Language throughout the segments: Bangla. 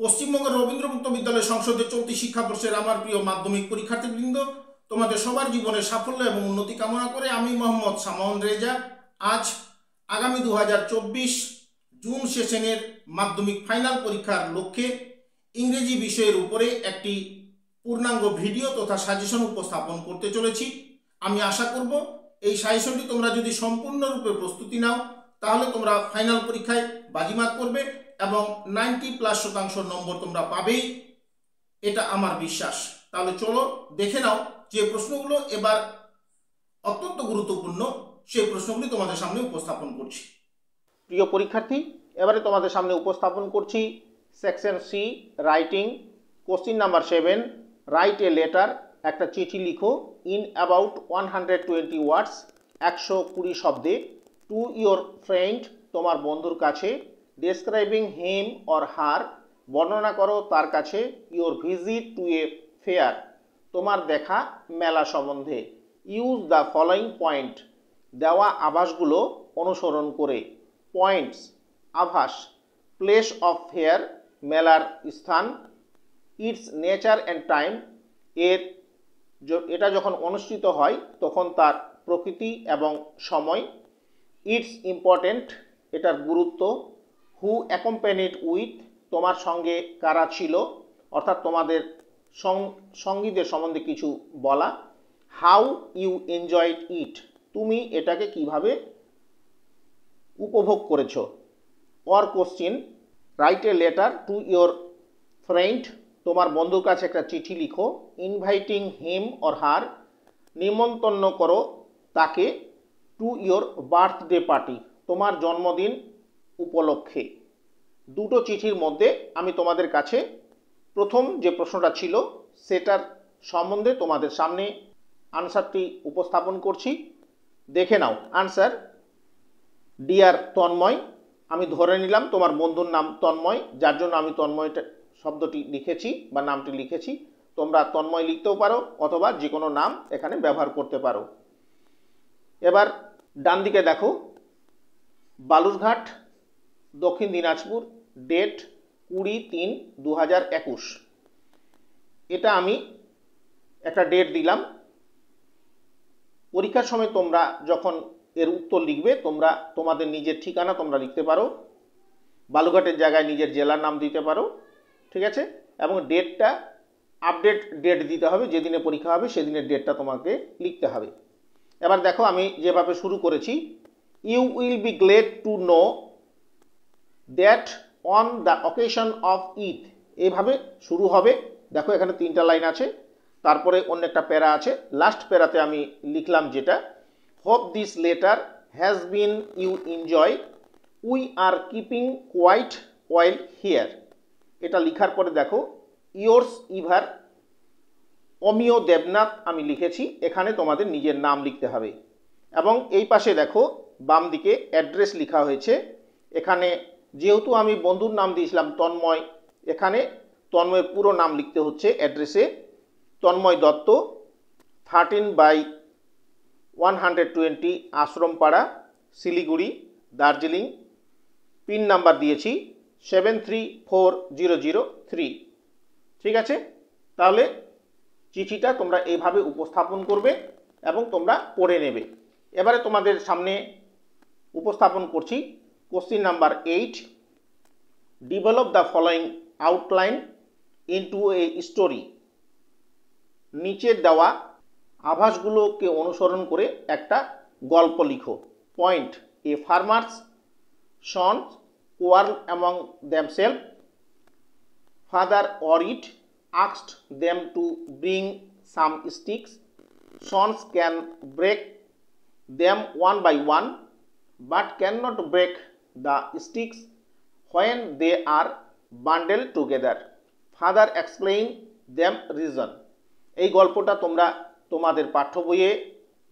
পশ্চিমবঙ্গের রবীন্দ্র মুক্ত বিদ্যালয় সংসদে চলতি শিক্ষাবর্ষের আমার প্রিয় মাধ্যমিক পরীক্ষার্থীবৃন্দ, তোমাদের সবার জীবনে সাফল্য এবং উন্নতি কামনা করে আমি মোহাম্মদ সামাউন রেজা আজ আগামী 2024 জুন সেশনের মাধ্যমিক ফাইনাল পরীক্ষার লক্ষ্যে ইংরেজি বিষয়ের উপরে একটি পূর্ণাঙ্গ ভিডিও তথা সাজেশন উপস্থাপন করতে চলেছি। আমি আশা করব এই সাজেশনটি তোমরা যদি সম্পূর্ণরূপে প্রস্তুতি নাও তাহলে তোমরা ফাইনাল পরীক্ষায় বাজিমাত করবে এবং 90+ নম্বর তোমরা পাবেই, এটা আমার বিশ্বাস। তাহলে চলো দেখে নাও যে প্রশ্নগুলো এবার অত্যন্ত গুরুত্বপূর্ণ সেই প্রশ্নগুলি তোমাদের সামনে উপস্থাপন করছি। প্রিয় পরীক্ষার্থী, এবারে তোমাদের সামনে উপস্থাপন করছি section c writing, question number 7, write a letter. একটা চিঠি লিখো ইন অ্যাবাউট 120 ওয়ার্ডস, 120 শব্দে, টু ইয়োর ফ্রেন্ড, তোমার বন্ধুর কাছে, ডেসক্রাইবিং হিম অর হার, বর্ণনা করো তার কাছে, your visit to a fair, তোমার দেখা মেলা সম্বন্ধে, ইউজ দ্য ফলোয়িং পয়েন্ট, দেওয়া আভাসগুলো অনুসরণ করে, পয়েন্টস আভাস, প্লেস অফ ফেয়ার, মেলার স্থান, ইটস নেচার অ্যান্ড টাইম, এটা যখন অনুষ্ঠিত হয় তখন তার প্রকৃতি এবং সময়, ইটস ইম্পর্টেন্ট, এটার গুরুত্ব, হু অ্যাকম্প্যানিড উইথ, তোমার সঙ্গে কারা ছিল, অর্থাৎ তোমাদের সঙ্গীদের সম্বন্ধে কিছু বলা, হাউ ইউ এনজয়েড ইট, তুমি এটাকে কিভাবে উপভোগ করেছ। Or question, right a letter to your friend, তোমার বন্ধুর কাছে একটা চিঠি লিখো, ইনভাইটিং হিম অর হার, নিমন্ত্রণ করো তাকে, টু ইয়োর বার্থডে পার্টি, তোমার জন্মদিন উপলক্ষে। দুটো চিঠির মধ্যে আমি তোমাদের কাছে প্রথম যে প্রশ্নটা ছিল সেটার সম্বন্ধে তোমাদের সামনে আনসারটি উপস্থাপন করছি, দেখে নাও। আনসার, ডিয়ার তন্ময়, আমি ধরে নিলাম তোমার বন্ধুর নাম তন্ময়, যার জন্য আমি তন্ময় শব্দটি লিখেছি বা নামটি লিখেছি। তোমরা তন্ময় লিখতেও পারো অথবা যে কোনো নাম এখানে ব্যবহার করতে পারো। এবার ডান দিকে দেখো, বালুরঘাট, দক্ষিণ দিনাজপুর, ডেট 20-3-2021, এটা আমি একটা ডেট দিলাম। পরীক্ষার সময় তোমরা যখন এর উত্তর লিখবে তোমরা তোমাদের নিজের ঠিকানা তোমরা লিখতে পারো, বালুরঘাটের জায়গায় নিজের জেলার নাম দিতে পারো, ঠিক আছে, এবং ডেটটা আপডেট ডেট দিতে হবে, যেদিনে পরীক্ষা হবে সেদিনের ডেটটা তোমাকে লিখতে হবে। এবার দেখো আমি যেভাবে শুরু করেছি, you will be glad to know that on the occasion of Eid, এইভাবে শুরু হবে। দেখো এখানে 3টা লাইন আছে, তারপরে অন্য একটা প্যারা আছে, লাস্ট প্যারাতে আমি লিখলাম যেটা, hope this letter has been you enjoy, we are keeping quite well here. এটা লিখার পরে দেখো ইয়োর্স ইভার অমিয় দেবনাথ আমি লিখেছি, এখানে তোমাদের নিজের নাম লিখতে হবে। এবং এই পাশে দেখো বাম দিকে অ্যাড্রেস লেখা হয়েছে, এখানে যেহেতু আমি বন্ধুর নাম দিয়েছিলাম তন্ময়, এখানে তন্ময়ের পুরো নাম লিখতে হচ্ছে অ্যাড্রেসে, তন্ময় দত্ত, 13/120 আশ্রমপাড়া, শিলিগুড়ি, দার্জিলিং। পিন নাম্বার দিয়েছি 734003, ঠিক আছে। তাহলে চিঠিটা তোমরা এইভাবে উপস্থাপন করবে এবং তোমরা পড়ে নেবে। এবারে তোমাদের সামনে উপস্থাপন করছি question number 8, develop the following outline into a story, নিচের দেওয়া আভাসগুলোকে অনুসরণ করে একটা গল্প লিখো। Point, A farmers Son quarrel among themselves, father worried asked them to bring some sticks, sons can break them one by one but cannot break the sticks when they are bundled together, father explained them reason। এই গল্পটা তোমরা তোমাদের পাঠ্য বইয়ে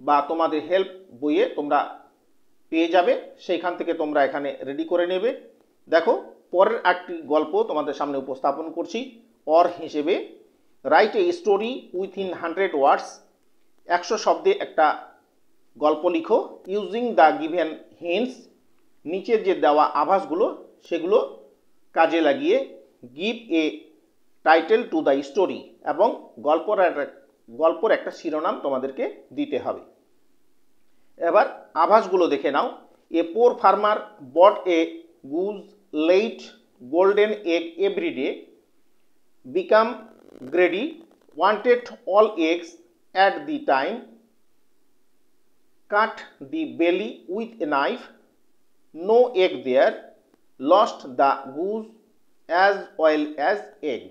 বা তোমাদের হেল্প বইয়ে তোমরা পেয়ে যাবে, সেইখান থেকে তোমরা এখানে রেডি করে নেবে। দেখো পরের একটি গল্প তোমাদের সামনে উপস্থাপন করছি অর হিসেবে, রাইট এ স্টোরি উইথিন 100 ওয়ার্ডস, 100 শব্দে একটা গল্প লিখো, ইউজিং দ্য গিভেন হিন্টস, নিচের যে দেওয়া আভাসগুলো সেগুলো কাজে লাগিয়ে, give a title to the story, এবং গল্পর একটা শিরোনাম তোমাদেরকে দিতে হবে। এবার আভাসগুলো দেখে নাও। A poor farmer but a goose laid golden egg every day, become greedy, wanted all eggs at the time, cut the belly with a knife, no egg there, lost the goose as well as egg।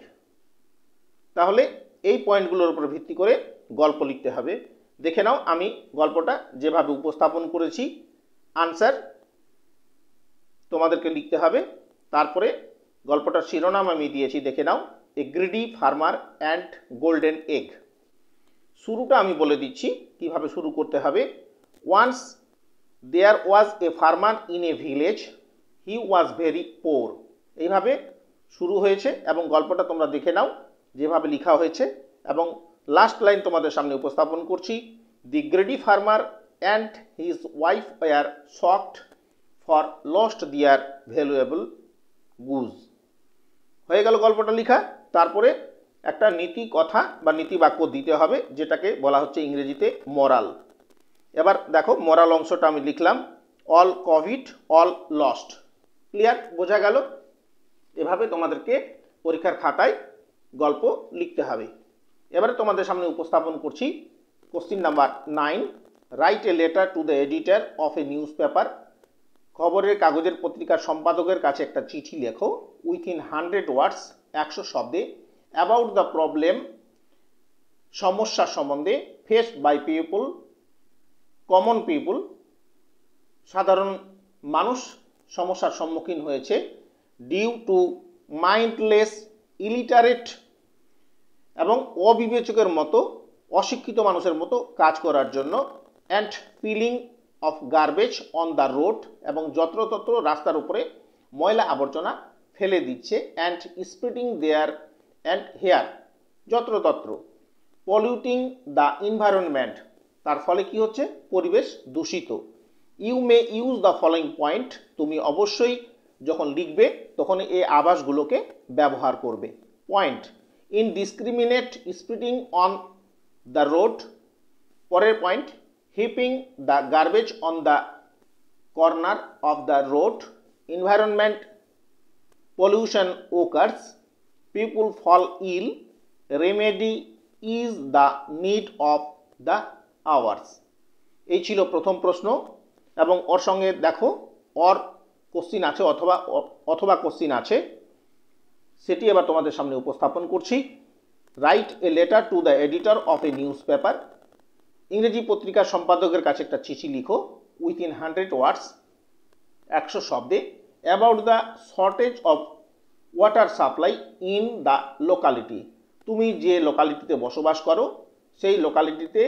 তাহলে এই পয়েন্টগুলোর উপর ভিত্তি করে গল্প লিখতে হবে। দেখে নাও আমি গল্পটা যেভাবে উপস্থাপন করেছি, আনসার তোমাদেরকে লিখতে হবে। তারপরে গল্পটার শিরোনাম আমি দিয়েছি, দেখে নাও, a greedy farmer and golden egg. শুরুটা আমি বলে দিচ্ছি কিভাবে শুরু করতে হবে। Once there was a farmer in a village, he was very poor. এইভাবে শুরু হয়েছে এবং গল্পটা তোমরা দেখে নাও যেভাবে লেখা হয়েছে। এবং লাস্ট লাইন তোমাদের সামনে উপস্থাপন করছি, the greedy farmer and his wife were shocked for lost their valuable goose. হয়ে গেল গল্পটা লেখা। তারপরে একটা নীতি কথা বা নীতি বাক্য দিতে হবে, যেটাকে বলা হচ্ছে ইংরেজিতে মোরাল। এবার দেখো মোরাল অংশটা আমি লিখলাম, all Covid all lost. Clear, বোঝা গেল? এভাবে তোমাদেরকে পরীক্ষার খাতায় গল্প লিখতে হবে। এবারে তোমাদের সামনে উপস্থাপন করছি question number 9, right a letter to the editor of A news paper. খবরের কাগজের পত্রিকার সম্পাদকের কাছে একটা চিঠি লেখো, উইথিন 100 ওয়ার্ডস, 100 শব্দে, অ্যাবাউট দ্য প্রবলেম, সমস্যা সম্বন্ধে, faced by people, common people, সাধারণ মানুষ সমস্যার সম্মুখীন হয়েছে, ডিউ টু মাইন্ডলেস ইলিটারেট, এবং অবিবেচকের মতো অশিক্ষিত মানুষের মতো কাজ করার জন্য, and filling of garbage on the road, এবং যত্রতত্র রাস্তার উপরে ময়লা আবর্জনা ফেলে দিচ্ছে, and spitting there and here, যত্রতত্র, পলিউটিং দ্য এনভায়রনমেন্ট, তার ফলে কি হচ্ছে, পরিবেশ দূষিত। You may use the following point, তুমি অবশ্যই যখন লিখবে তখন এই আভাসগুলোকে ব্যবহার করবে। Point, indiscriminate spitting on the road. পরের point, heaping the garbage on the corner of the road, environment pollution occurs, people fall ill, remedy is the need of the hours। এই ছিল প্রথম প্রশ্ন, এবং ওর সঙ্গে দেখো অর কোশ্চিন আছে অথবা কোশ্চিন আছে, সেটি এবার তোমাদের সামনে উপস্থাপন করছি। Right a letter to the editor of A news paper. ইংরেজি পত্রিকার সম্পাদকের কাছে একটা চিঠি লিখো, উইথিন 100 ওয়ার্ডস, 100 শব্দে, about the shortage of water supply in the locality. তুমি যে লোকালিটিতে বসবাস করো সেই লোকালিটিতে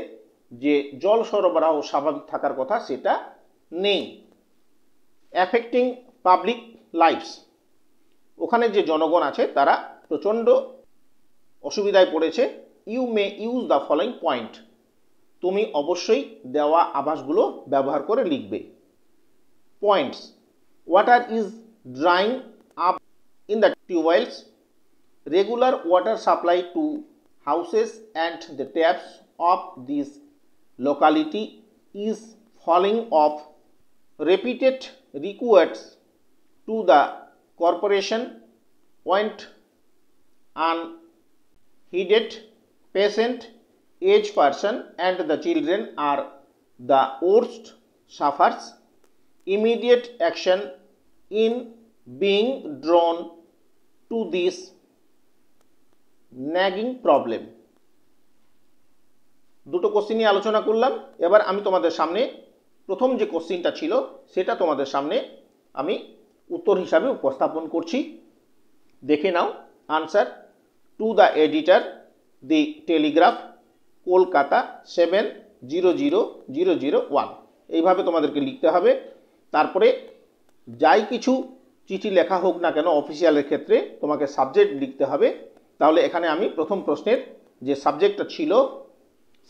যে জল সরবরাহ স্বাভাবিক থাকার কথা সেটা নেই। অ্যাফেক্টিং পাবলিক লাইফস, ওখানে যে জনগণ আছে তারা প্রচণ্ড অসুবিধায় পড়েছে। You may use the following point, তুমি অবশ্যই দেওয়া আভাসগুলো ব্যবহার করে লিখবে। Points, water is drying up in the tubewells, regular water supply to houses and the taps of this locality is falling off, repeated requests to the corporation went unheeded, patient, aged person and the children are the worst sufferers, immediate action in being drawn to this nagging problem। দুটো কোশ্চেন নিয়ে আলোচনা করলাম। এবার আমি তোমাদের সামনে প্রথম যে কোশ্চেনটা ছিল সেটা তোমাদের সামনে আমি উত্তর হিসাবে উপস্থাপন করছি। দেখে now answer, to the editor, the Telegraph, Kolkata 700001। এইভাবে তোমাদেরকে লিখতে হবে। তারপরে যাই কিছু চিঠি লেখা হোক না কেন অফিসিয়ালের ক্ষেত্রে তোমাকে সাবজেক্ট লিখতে হবে। তাহলে এখানে আমি প্রথম প্রশ্নের যে সাবজেক্টটা ছিল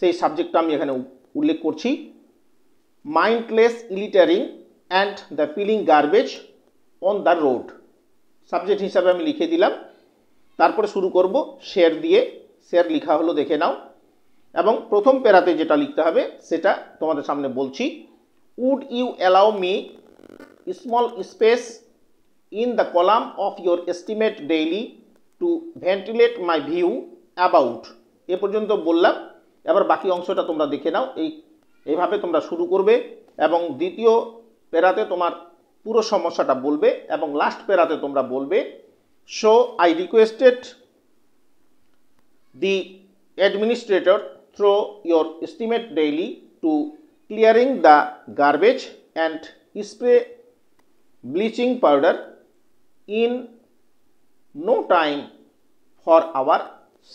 সেই সাবজেক্টটা আমি এখানে উল্লেখ করছি, mindless littering and the filling garbage on the road. Subject হিসাবে আমি লিখে দিলাম তারপরে শুরু করব শের দিয়ে। শের লেখা হলো, দেখে নাও। এবং প্রথম প্যারাতে যেটা লিখতে হবে সেটা তোমাদের সামনে বলছি। Would you allow me small space in the column of your estimate daily to ventilate my view about। এ পর্যন্ত বললাম। এবার বাকি অংশটা তোমরা দেখে নাও। এইভাবে তোমরা শুরু করবে এবং দ্বিতীয় প্যারাতে তোমার পুরো সমস্যাটা বলবে এবং লাস্ট প্যারাতে তোমরা বলবে, so I requested the administrator through your estimate daily to clearing the garbage and spray bleaching powder in no time for our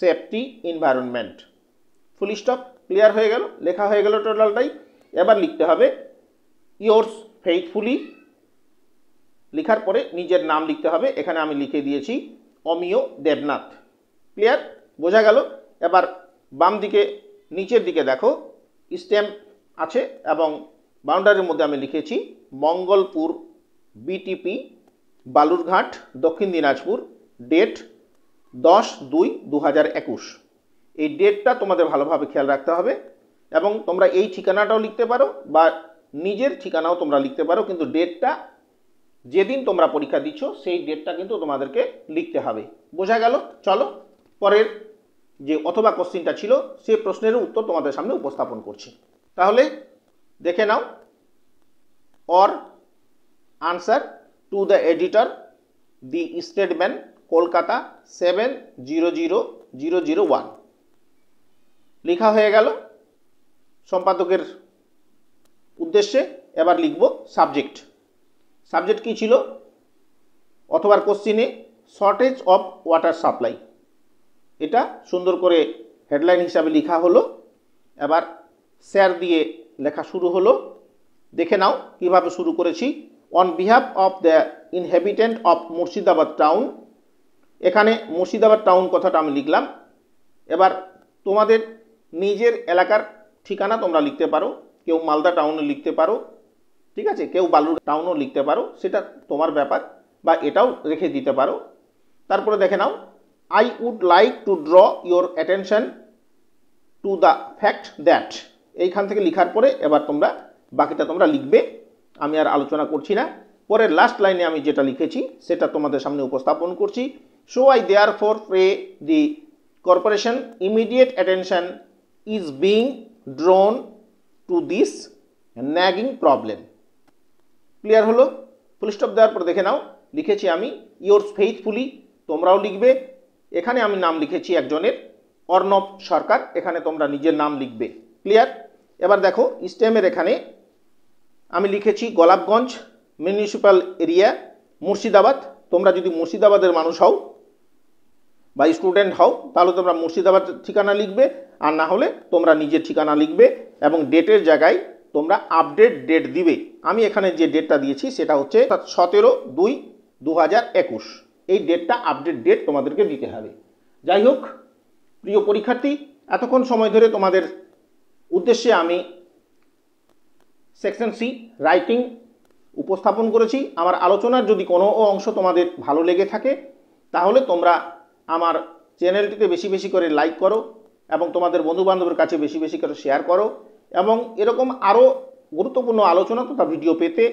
safety environment। Full stop. Clear হয়ে গেল, লেখা হয়ে গেল টোটালটাই। এবার লিখতে হবে yours faithfully। লেখার পরে নিজের নাম লিখতে হবে। এখানে আমি লিখে দিয়েছি অমিয় দেবনাথ। ক্লিয়ার, বোঝা গেল। এবার বাম দিকে নিচের দিকে দেখো স্ট্যাম্প আছে এবং বাউন্ডারির মধ্যে আমি লিখেছি মঙ্গলপুর বিটিপি বালুরঘাট দক্ষিণ দিনাজপুর, ডেট 10/2/2021। এই ডেটটা তোমাদের ভালোভাবে খেয়াল রাখতে হবে এবং তোমরা এই ঠিকানাটাও লিখতে পারো বা নিজের ঠিকানাও তোমরা লিখতে পারো, কিন্তু ডেটটা যেদিন তোমরা পরীক্ষা দিচ্ছ সেই ডেটটা কিন্তু তোমাদেরকে লিখতে হবে। বোঝা গেল? চলো পরের যে অথবা কোশ্চিনটা ছিল সেই প্রশ্নের উত্তর তোমাদের সামনে উপস্থাপন করছি। তাহলে দেখে নাও। Or answer to the editor, the Statesman, Kolkata 700001 লেখা হয়ে গেল সম্পাদকের উদ্দেশ্যে। এবার লিখব সাবজেক্ট। সাবজেক্ট কি ছিল? অথবা কোশ্চিনে শর্টেজ অফ ওয়াটার সাপ্লাই, এটা সুন্দর করে হেডলাইন হিসাবে লেখা হলো। এবার শেয়ার দিয়ে লেখা শুরু হলো। দেখে নাও কিভাবে শুরু করেছি। On behalf of the inhabitant of Murshidabad town. এখানে মুর্শিদাবাদ টাউন কথাটা আমি লিখলাম। এবার তোমাদের নিজের এলাকার ঠিকানা তোমরা লিখতে পারো, কেউ মালদা টাউনে লিখতে পারো, ঠিক আছে, কেউ বালুর টাউনও লিখতে পারো, সেটা তোমার ব্যাপার, বা এটাও রেখে দিতে পারো। তারপরে দেখে নাও I would like to draw your attention to the fact that। এইখান থেকে লেখার পরে এবার তোমরা বাকিটা তোমরা লিখবে, আমি আর আলোচনা করছি না। পরের লাস্ট লাইনে আমি যেটা লিখেছি সেটা তোমাদের সামনে উপস্থাপন করছি। So I therefore pray the corporation immediate attention is being drawn to this nagging problem. Clear হলো? ফুল স্টপ দেওয়ার পর দেখে নাও লিখেছি আমি ইয়োর্স ফেইথফুলি, তোমরাও লিখবে। এখানে আমি নাম লিখেছি একজনের, অর্ণব সরকার, এখানে তোমরা নিজের নাম লিখবে। ক্লিয়ার? এবার দেখো স্টেমের এখানে আমি লিখেছি গোলাপগঞ্জ মিউনিসিপ্যাল এরিয়া মুর্শিদাবাদ। তোমরা যদি মুর্শিদাবাদের মানুষ হও বা স্টুডেন্ট হও তাহলে তোমরা মুর্শিদাবাদ ঠিকানা লিখবে, আর না হলে তোমরা নিজের ঠিকানা লিখবে এবং ডেটের জায়গায় তোমরা আপডেট ডেট দিবে। আমি এখানে যে ডেটটা দিয়েছি সেটা হচ্ছে 17/2/2021। এই ডেটটা আপডেট ডেট তোমাদেরকে দিতে হবে। যাই হোক প্রিয় পরীক্ষার্থী, এতক্ষণ সময় ধরে তোমাদের উদ্দেশ্যে আমি সেকশন সি রাইটিং উপস্থাপন করেছি। আমার আলোচনার যদি কোনো অংশ তোমাদের ভালো লেগে থাকে তাহলে তোমরা আমার চ্যানেলটিকে বেশি বেশি করে লাইক করো এবং তোমাদের বন্ধুবান্ধবের কাছে বেশি বেশি করে শেয়ার করো। এবং এরকম আরও গুরুত্বপূর্ণ আলোচনা তথা ভিডিও পেতে,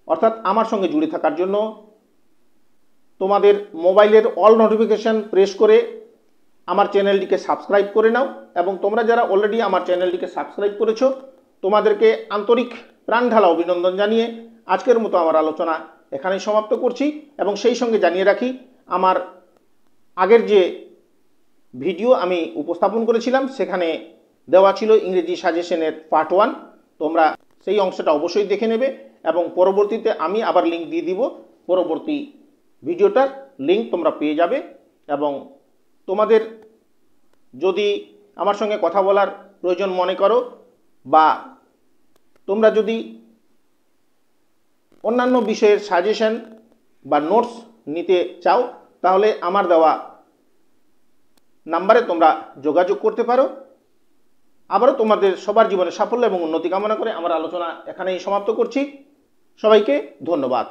অর্থাৎ আমার সঙ্গে জুড়ে থাকার জন্য তোমাদের মোবাইলের অল নোটিফিকেশান প্রেস করে আমার চ্যানেলটিকে সাবস্ক্রাইব করে নাও। এবং তোমরা যারা অলরেডি আমার চ্যানেলটিকে সাবস্ক্রাইব করেছো তোমাদেরকে আন্তরিক প্রাণঢালা অভিনন্দন জানিয়ে আজকের মতো আমার আলোচনা এখানেই সমাপ্ত করছি। এবং সেই সঙ্গে জানিয়ে রাখি, আমার আগের যে ভিডিও আমি উপস্থাপন করেছিলাম সেখানে দেওয়া ছিল ইংরেজি সাজেশনের পার্ট 1, তোমরা সেই অংশটা অবশ্যই দেখে নেবে এবং পরবর্তীতে আমি আবার লিঙ্ক দিয়ে দিব, পরবর্তী ভিডিওটার লিঙ্ক তোমরা পেয়ে যাবে। এবং তোমাদের যদি আমার সঙ্গে কথা বলার প্রয়োজন মনে করো বা তোমরা যদি অন্যান্য বিষয়ের সাজেশন বা নোটস নিতে চাও তাহলে আমার দেওয়া নাম্বারে তোমরা যোগাযোগ করতে পারো। আবারও তোমাদের সবার জীবনে সাফল্য এবং উন্নতি কামনা করে আমার আলোচনা এখানেই সমাপ্ত করছি। সবাইকে ধন্যবাদ।